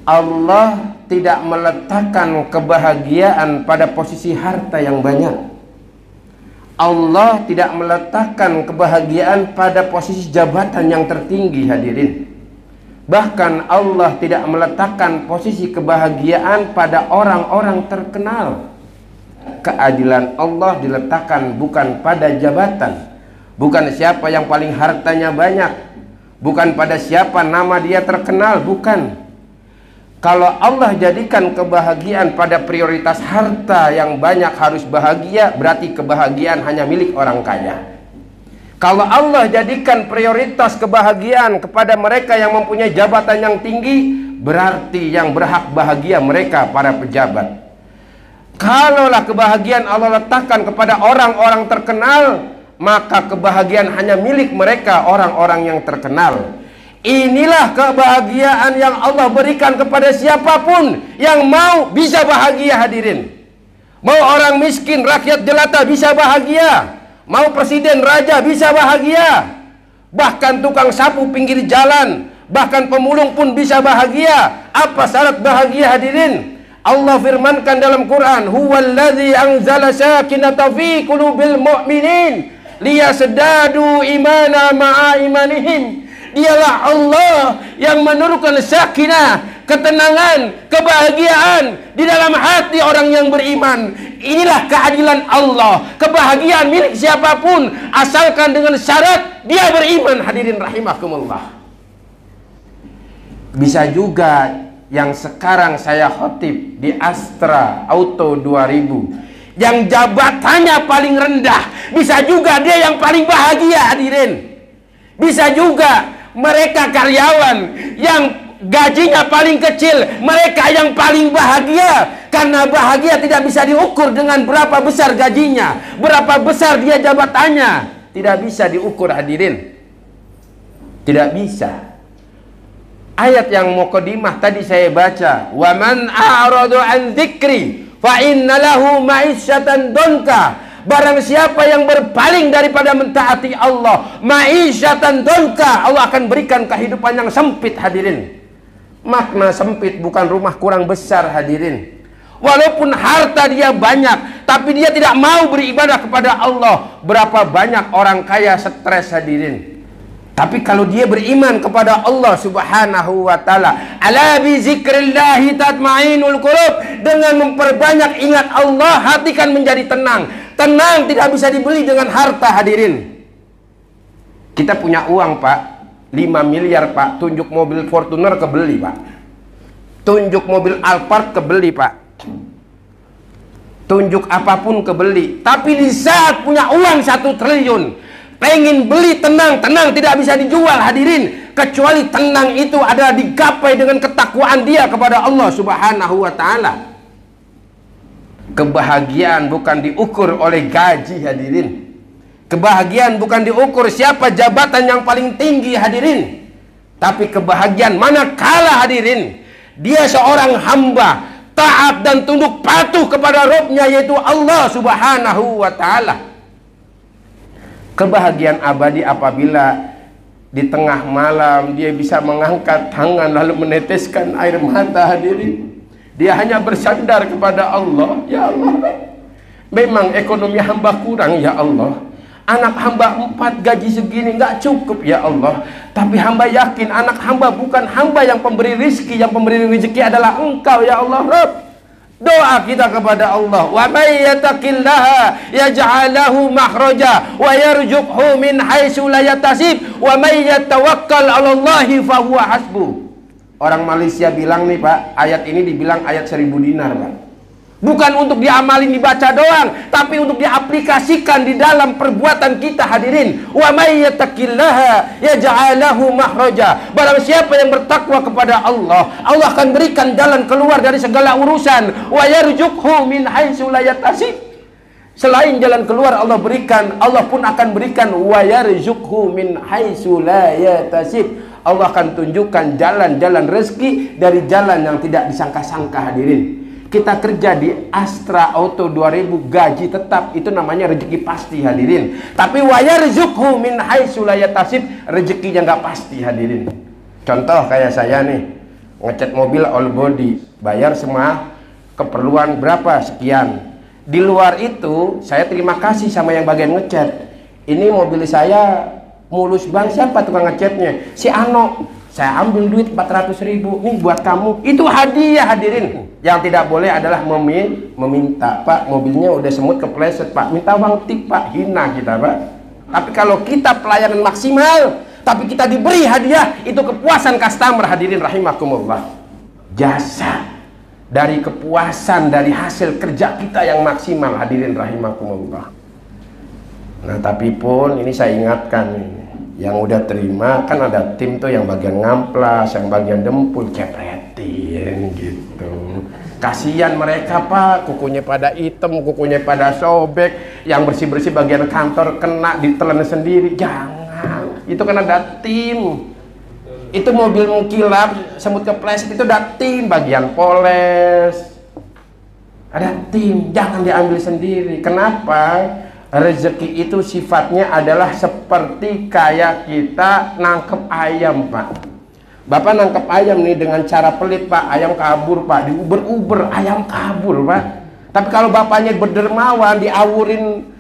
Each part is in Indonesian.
Allah tidak meletakkan kebahagiaan pada posisi harta yang banyak. Allah tidak meletakkan kebahagiaan pada posisi jabatan yang tertinggi, hadirin. Bahkan Allah tidak meletakkan posisi kebahagiaan pada orang-orang terkenal. Keadilan Allah diletakkan bukan pada jabatan, bukan siapa yang paling hartanya banyak, bukan pada siapa nama dia terkenal, bukan. Kalau Allah jadikan kebahagiaan pada prioritas harta yang banyak harus bahagia, berarti kebahagiaan hanya milik orang kaya. Kalau Allah jadikan prioritas kebahagiaan kepada mereka yang mempunyai jabatan yang tinggi, berarti yang berhak bahagia mereka para pejabat. Kalaulah kebahagiaan Allah letakkan kepada orang-orang terkenal, maka kebahagiaan hanya milik mereka orang-orang yang terkenal. Inilah kebahagiaan yang Allah berikan kepada siapapun yang mau bisa bahagia, hadirin. Mau orang miskin, rakyat jelata bisa bahagia. Mau presiden, raja bisa bahagia. Bahkan tukang sapu pinggir jalan, bahkan pemulung pun bisa bahagia. Apa syarat bahagia, hadirin? Allah firmankan dalam Quran, huwallazi anzala sakinata fi qulubil mu'minin liyazdadu imana ma'a imanihim. Dialah Allah yang menurunkan sakinah, ketenangan, kebahagiaan di dalam hati orang yang beriman. Inilah keadilan Allah. Kebahagiaan milik siapapun asalkan dengan syarat dia beriman, hadirin rahimakumullah. Bisa juga yang sekarang saya khotib di Astra Auto 2000 yang jabatannya paling rendah, bisa juga dia yang paling bahagia, hadirin. Bisa juga mereka karyawan yang gajinya paling kecil, mereka yang paling bahagia. Karena bahagia tidak bisa diukur dengan berapa besar gajinya, berapa besar dia jabatannya. Tidak bisa diukur, hadirin. Tidak bisa. Ayat yang muqaddimah tadi saya baca, wa man a'radu an dzikri fa inna lahu ma'isyatan donka. Barang siapa yang berpaling daripada mentaati Allah, ma'isyatan donka, Allah akan berikan kehidupan yang sempit, hadirin. Makna sempit bukan rumah kurang besar, hadirin. Walaupun harta dia banyak, tapi dia tidak mau beribadah kepada Allah. Berapa banyak orang kaya stres, hadirin. Tapi kalau dia beriman kepada Allah subhanahu wa ta'ala, ala bi zikrillahi tatma'inul qulub, dengan memperbanyak ingat Allah, hati kan menjadi tenang. Tenang tidak bisa dibeli dengan harta, hadirin. Kita punya uang, Pak, 5 miliar, Pak. Tunjuk mobil Fortuner kebeli, Pak. Tunjuk mobil Alphard kebeli, Pak. Tunjuk apapun kebeli. Tapi di saat punya uang 1 triliun, pengen beli tenang, tenang tidak bisa dijual, hadirin. Kecuali tenang itu adalah digapai dengan ketakwaan dia kepada Allah subhanahu wa ta'ala. Kebahagiaan bukan diukur oleh gaji, hadirin. Kebahagiaan bukan diukur siapa jabatan yang paling tinggi, hadirin. Tapi kebahagiaan manakala, hadirin, dia seorang hamba taat dan tunduk patuh kepada Rabb-Nya, yaitu Allah subhanahu wa ta'ala. Kebahagiaan abadi apabila di tengah malam dia bisa mengangkat tangan lalu meneteskan air mata, hadirin. Dia hanya bersandar kepada Allah, ya Allah, memang ekonomi hamba kurang, ya Allah. Anak hamba 4 gaji segini nggak cukup, ya Allah. Tapi hamba yakin anak hamba bukan hamba yang pemberi rizki, yang pemberi rezeki adalah Engkau, ya Allah Rabb. Doa kita kepada Allah, wa may yattaqillaha yaj'al lahu makhraja wa yarzuqhu min haitsu la yahtasib wa may yatawakkal 'ala Allahi fa huwa hasbuh. Orang Malaysia bilang nih, Pak, ayat ini dibilang ayat 1000 dinar, Pak. Bukan untuk diamalin, dibaca doang, tapi untuk diaplikasikan di dalam perbuatan kita, hadirin. Wa may yattaqillaha yaj'al lahu makhraja. Barang siapa yang bertakwa kepada Allah, Allah akan berikan jalan keluar dari segala urusan. Wa yarzuqhu min haitsu la yahtasib. Selain jalan keluar Allah berikan, Allah pun akan berikan wa yarzuqhu min haitsu la yahtasib. Allah akan tunjukkan jalan-jalan rezeki dari jalan yang tidak disangka-sangka, hadirin. Kita kerja di Astra Auto 2000 gaji tetap, itu namanya rezeki pasti, hadirin. Tapi wa yarzuqhu min haitsu la yahtasib, rezekinya nggak pasti, hadirin. Contoh kayak saya nih, ngecat mobil all body, bayar semua keperluan berapa sekian. Di luar itu saya terima kasih sama yang bagian ngecat. Ini mobil saya mulus bang, siapa tukang ngecatnya? Si Ano. Saya ambil duit 400.000, nih buat kamu. Itu hadiah hadirin. Yang tidak boleh adalah meminta, Pak mobilnya udah semut kepleset Pak, minta uang tip Pak, hina kita Pak. Tapi kalau kita pelayanan maksimal, tapi kita diberi hadiah, itu kepuasan customer hadirin rahimakumullah. Jasa dari kepuasan dari hasil kerja kita yang maksimal hadirin rahimakumullah. Nah tapi pun ini saya ingatkan, yang udah terima kan ada tim tuh yang bagian ngamplas, yang bagian dempul, cepretin gitu. Kasihan mereka Pak, kukunya pada hitam, kukunya pada sobek, yang bersih-bersih bagian kantor kena ditelan sendiri. Jangan, itu kan ada tim. Itu mobil mengkilap, semut kepleset, itu ada tim, bagian poles, ada tim, jangan diambil sendiri. Kenapa? Rezeki itu sifatnya adalah seperti kayak kita nangkep ayam Pak. Bapak nangkep ayam nih dengan cara pelit Pak, ayam kabur Pak, diuber-uber ayam kabur Pak. Tapi kalau bapaknya berdermawan, diawurin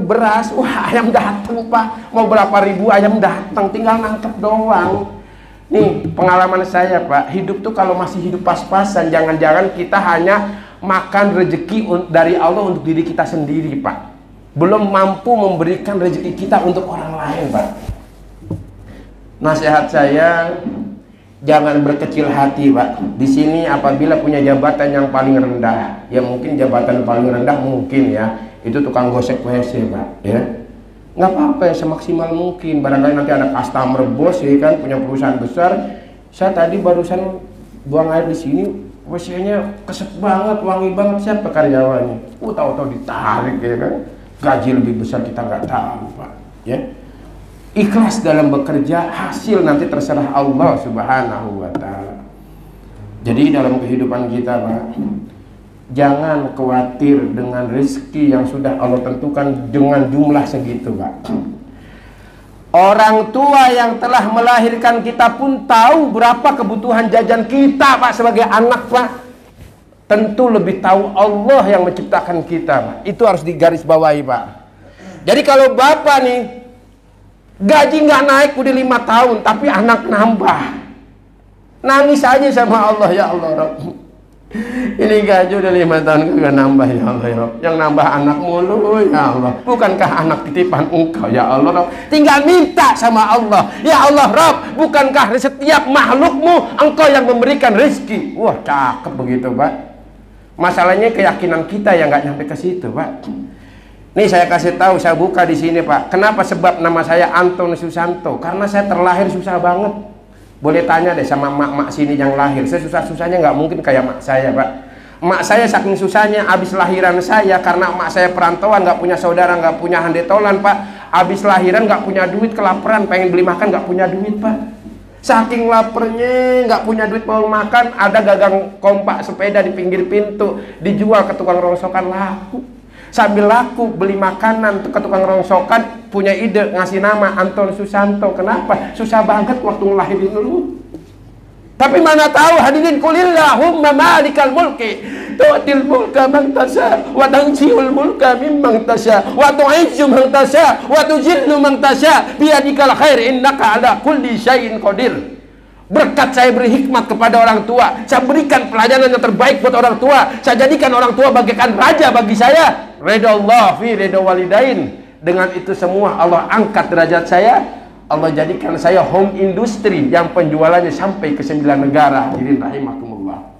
beras, wah ayam datang Pak, mau berapa ribu ayam datang, tinggal nangkep doang. Nih pengalaman saya Pak, hidup tuh kalau masih hidup pas-pasan, jangan-jangan kita hanya makan rezeki dari Allah untuk diri kita sendiri Pak, belum mampu memberikan rezeki kita untuk orang lain Pak. Nasihat saya, jangan berkecil hati Pak. Di sini apabila punya jabatan yang paling rendah, ya mungkin jabatan paling rendah mungkin ya, itu tukang gosek WC Pak ya, nggak apa-apa ya, semaksimal mungkin. Barangkali nanti ada customer bos ya kan, punya perusahaan besar. Saya tadi barusan buang air di sini, WC-nya kesep banget, wangi banget, siapa karyawannya? Tahu-tahu ditarik ya kan, gaji lebih besar kita nggak tahu Pak ya. Ikhlas dalam bekerja, hasil nanti terserah Allah Subhanahu wa ta'ala. Jadi dalam kehidupan kita Pak, jangan khawatir dengan rezeki yang sudah Allah tentukan dengan jumlah segitu Pak. Orang tua yang telah melahirkan kita pun tahu berapa kebutuhan jajan kita Pak sebagai anak Pak. Tentu lebih tahu Allah yang menciptakan kita Pak. Itu harus digarisbawahi Pak. Jadi kalau bapak nih gaji nggak naik udah 5 tahun tapi anak nambah, nangis aja sama Allah, ya Allah ini gaji udah 5 tahun kagak nambah ya Allah ya, yang nambah anak mulu ya Allah, bukankah anak titipan engkau ya Allah, tinggal minta sama Allah, ya Allah Rabb, bukankah setiap makhlukmu engkau yang memberikan rezeki. Wah cakep begitu Pak. Masalahnya keyakinan kita yang nggak nyampe ke situ Pak. Nih saya kasih tahu, saya buka di sini Pak. Kenapa? Sebab nama saya Anton Susanto, karena saya terlahir susah banget. Boleh tanya deh sama mak-mak sini yang lahir, saya susah-susahnya nggak mungkin kayak mak saya Pak. Mak saya saking susahnya, habis lahiran saya, karena mak saya perantauan, nggak punya saudara, nggak punya handetolan Pak. Habis lahiran nggak punya duit, kelaparan, pengen beli makan nggak punya duit Pak. Saking lapernya, nggak punya duit mau makan, ada gagang kompak sepeda di pinggir pintu, dijual ke tukang rongsokan, laku. Sambil laku beli makanan ke tukang rongsokan, punya ide ngasih nama Anton Susanto. Kenapa? Susah banget waktu ngelahirin dulu. Tapi mana tahu hadirin, kulillahumma malikal mulki tu'til mulka man tasha wa tanzi'ul mulka mimman tasha wa tu'izzu man tasha wa tuzillu man tasha biyadikal khair innaka ala kulli syai'in qadir. Berkat saya beri hikmat kepada orang tua, saya berikan pelajaran yang terbaik buat orang tua, saya jadikan orang tua bagaikan raja bagi saya. Ridha Allah fi ridha walidain. Dengan itu semua Allah angkat derajat saya, Allah jadikan saya home industry yang penjualannya sampai ke 9 negara. Hadirin rahimakumullah.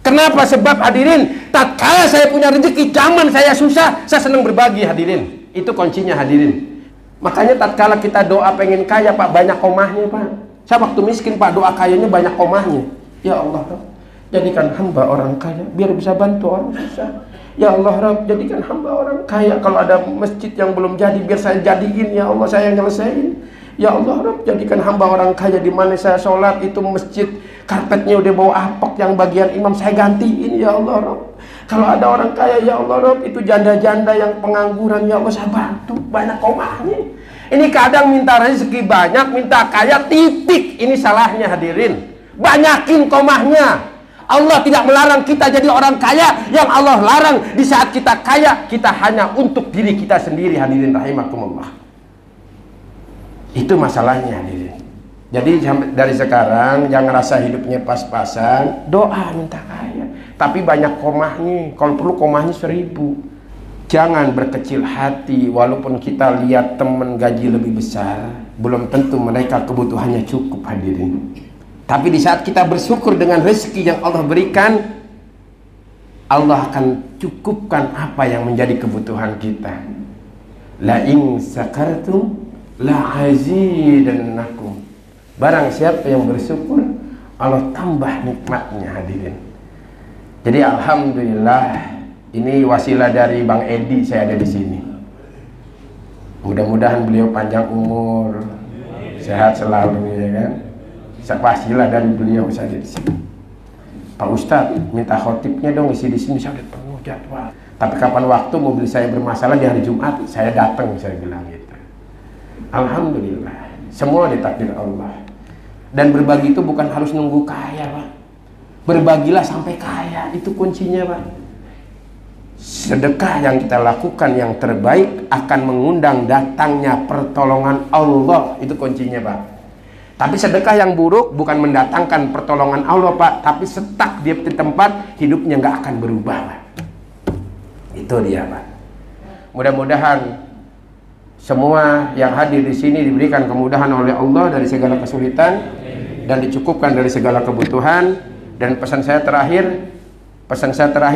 Kenapa? Sebab hadirin, tatkala saya punya rezeki, zaman saya susah, saya senang berbagi hadirin. Itu kuncinya hadirin. Makanya tatkala kita doa pengen kaya Pak, banyak komahnya Pak. Saya waktu miskin Pak, doa kayanya banyak komahnya. Ya Allah Rabb, jadikan hamba orang kaya biar bisa bantu orang susah. Ya Allah Rabb, jadikan hamba orang kaya. Kalau ada masjid yang belum jadi, biar saya jadiin ya Allah, saya nyelesain. Ya Allah Rabb, jadikan hamba orang kaya, di mana saya sholat itu masjid karpetnya udah bau apek, yang bagian imam saya gantiin ya Allah Rabb. Kalau ada orang kaya ya Allah Rabb, itu janda-janda yang pengangguran ya Allah, saya bantu, banyak komahnya. Ini kadang minta rezeki banyak, minta kaya titik. Ini salahnya hadirin. Banyakin komahnya. Allah tidak melarang kita jadi orang kaya. Yang Allah larang di saat kita kaya, kita hanya untuk diri kita sendiri, hadirin rahimakumullah. Itu masalahnya hadirin. Jadi dari sekarang jangan rasa hidupnya pas-pasan, doa minta kaya. Tapi banyak komahnya. Kalau perlu komahnya 1000. Jangan berkecil hati, walaupun kita lihat teman gaji lebih besar, belum tentu mereka kebutuhannya cukup hadirin. Tapi di saat kita bersyukur dengan rezeki yang Allah berikan, Allah akan cukupkan apa yang menjadi kebutuhan kita. La in sakartum la azidannakum. Barang siapa yang bersyukur, Allah tambah nikmatnya hadirin. Jadi alhamdulillah, ini wasilah dari Bang Edi saya ada di sini. Mudah-mudahan beliau panjang umur, sehat selalu ya kan. Wasilah dari beliau saya ada di sini. Pak Ustadz minta khotibnya dong isi di sini, saya udah penuh jadwal. Tapi kapan waktu mobil saya bermasalah di hari Jumat, saya datang, saya bilang gitu. Alhamdulillah, semua ditakdir Allah. Dan berbagi itu bukan harus nunggu kaya, Pak. Berbagilah sampai kaya, itu kuncinya, Pak. Sedekah yang kita lakukan yang terbaik akan mengundang datangnya pertolongan Allah. Itu kuncinya, Pak. Tapi sedekah yang buruk bukan mendatangkan pertolongan Allah, Pak, tapi stuck dia di tempat, hidupnya nggak akan berubah, Pak. Itu dia, Pak. Mudah-mudahan semua yang hadir di sini diberikan kemudahan oleh Allah dari segala kesulitan dan dicukupkan dari segala kebutuhan. Dan pesan saya terakhir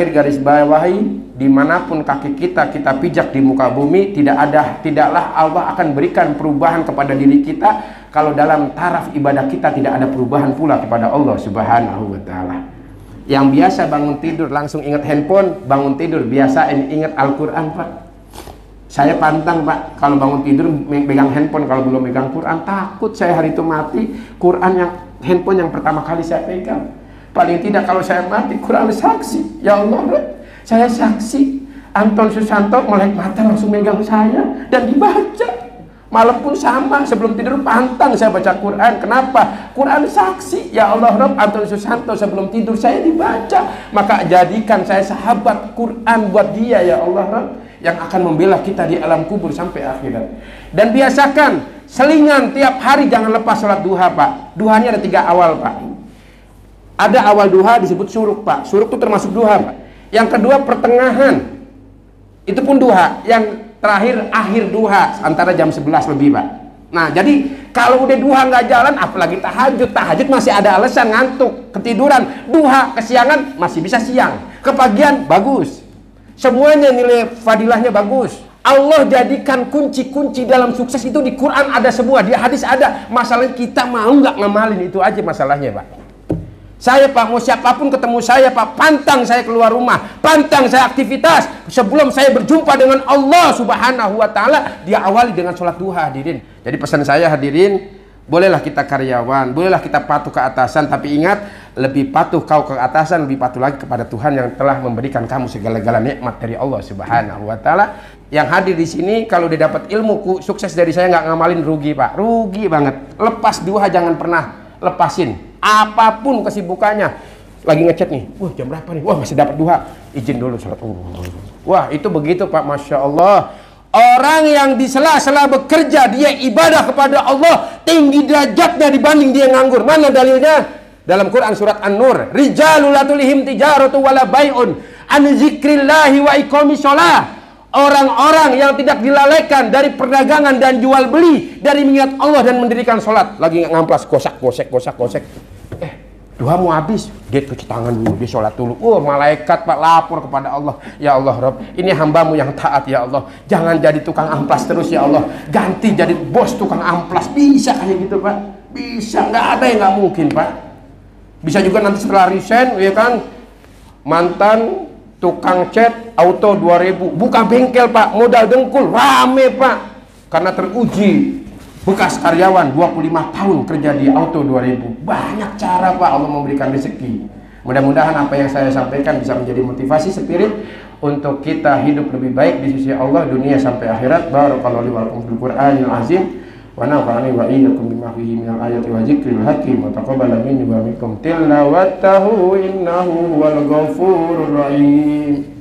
garis bawahi, dimanapun kaki kita pijak di muka bumi, tidaklah Allah akan berikan perubahan kepada diri kita kalau dalam taraf ibadah kita tidak ada perubahan pula kepada Allah Subhanahu wa Ta'ala. Yang biasa bangun tidur langsung ingat handphone, bangun tidur biasa ingat Al-Quran, Pak. Saya pantang, Pak, kalau bangun tidur megang handphone, kalau belum megang Quran, takut saya hari itu mati. Handphone yang pertama kali saya pegang. Paling tidak kalau saya mati, Quran saksi. Ya Allah, saya saksi. Anton Susanto melek mata langsung megang saya dan dibaca. Malam pun sama, sebelum tidur pantang saya baca Quran. Kenapa? Quran saksi. Ya Allah, Anton Susanto sebelum tidur saya dibaca. Maka jadikan saya sahabat Quran buat dia, ya Allah, yang akan membela kita di alam kubur sampai akhirat. Dan biasakan selingan tiap hari, jangan lepas sholat duha, Pak. Duhanya ada 3 awal, Pak. Ada awal duha disebut suruk, Pak. Suruk itu termasuk duha, Pak. Yang kedua pertengahan, itu pun duha. Yang terakhir akhir duha, antara jam 11 lebih, Pak. Nah, jadi kalau udah duha nggak jalan, apalagi tahajud. Tahajud masih ada alasan, ngantuk, ketiduran. Duha kesiangan masih bisa siang, kepagian bagus. Semuanya nilai fadilahnya bagus. Allah jadikan kunci-kunci dalam sukses itu di Quran ada semua, di hadis ada. Masalahnya kita mau nggak ngamalin, itu aja masalahnya, Pak. Saya, Pak, mau siapapun ketemu saya, Pak, pantang saya keluar rumah, pantang saya aktivitas sebelum saya berjumpa dengan Allah Subhanahu wa Ta'ala, dia awali dengan sholat duha, hadirin. Jadi pesan saya, hadirin, bolehlah kita karyawan, bolehlah kita patuh ke atasan, tapi ingat, lebih patuh kau ke atasan, lebih patuh lagi kepada Tuhan yang telah memberikan kamu segala-gala nikmat dari Allah Subhanahu wa Ta'ala. Yang hadir di sini, kalau dia dapat ilmu sukses dari saya, nggak ngamalin, rugi, Pak, rugi banget. Lepas duha jangan pernah lepasin. Apapun kesibukannya, lagi ngechat nih, wah jam berapa nih, wah masih dapat duha, izin dulu sholat. Wah itu begitu, Pak, Masya Allah. Orang yang di sela-sela bekerja, dia ibadah kepada Allah, tinggi derajatnya dibanding dia nganggur. Mana dalilnya? Dalam Quran surat An-Nur, rijalul la tulihim tijaratu wala bai'un an zikrillahi wa iqamis shalah. Orang-orang yang tidak dilalaikan dari perdagangan dan jual beli, dari mengingat Allah dan mendirikan sholat. Lagi ngamplas, gosek. Duha mau habis, dia cuci tangan dulu, dia sholat dulu. Malaikat, Pak, lapor kepada Allah. Ya Allah, Rob, ini hambamu yang taat, ya Allah. Jangan jadi tukang amplas terus, ya Allah. Ganti jadi bos tukang amplas. Bisa kayak gitu, Pak? Bisa, nggak ada yang nggak mungkin, Pak. Bisa juga nanti setelah resign, ya kan, mantan tukang cat auto 2000, buka bengkel, Pak, modal dengkul, rame, Pak, karena teruji. Bekas karyawan 25 tahun kerja di auto 2000. Banyak cara, Pak, Allah memberikan rezeki. Mudah-mudahan apa yang saya sampaikan bisa menjadi motivasi spirit untuk kita hidup lebih baik di sisi Allah dunia sampai akhirat. Barakallahu li wa lakum fil Qur'anil azim wa nafa'ani wa iyyakum bima fihi minal ayati wa dzikril hakim wa taqabbala minni wa minkum tilawatahu innahu huwal ghafurur rahim.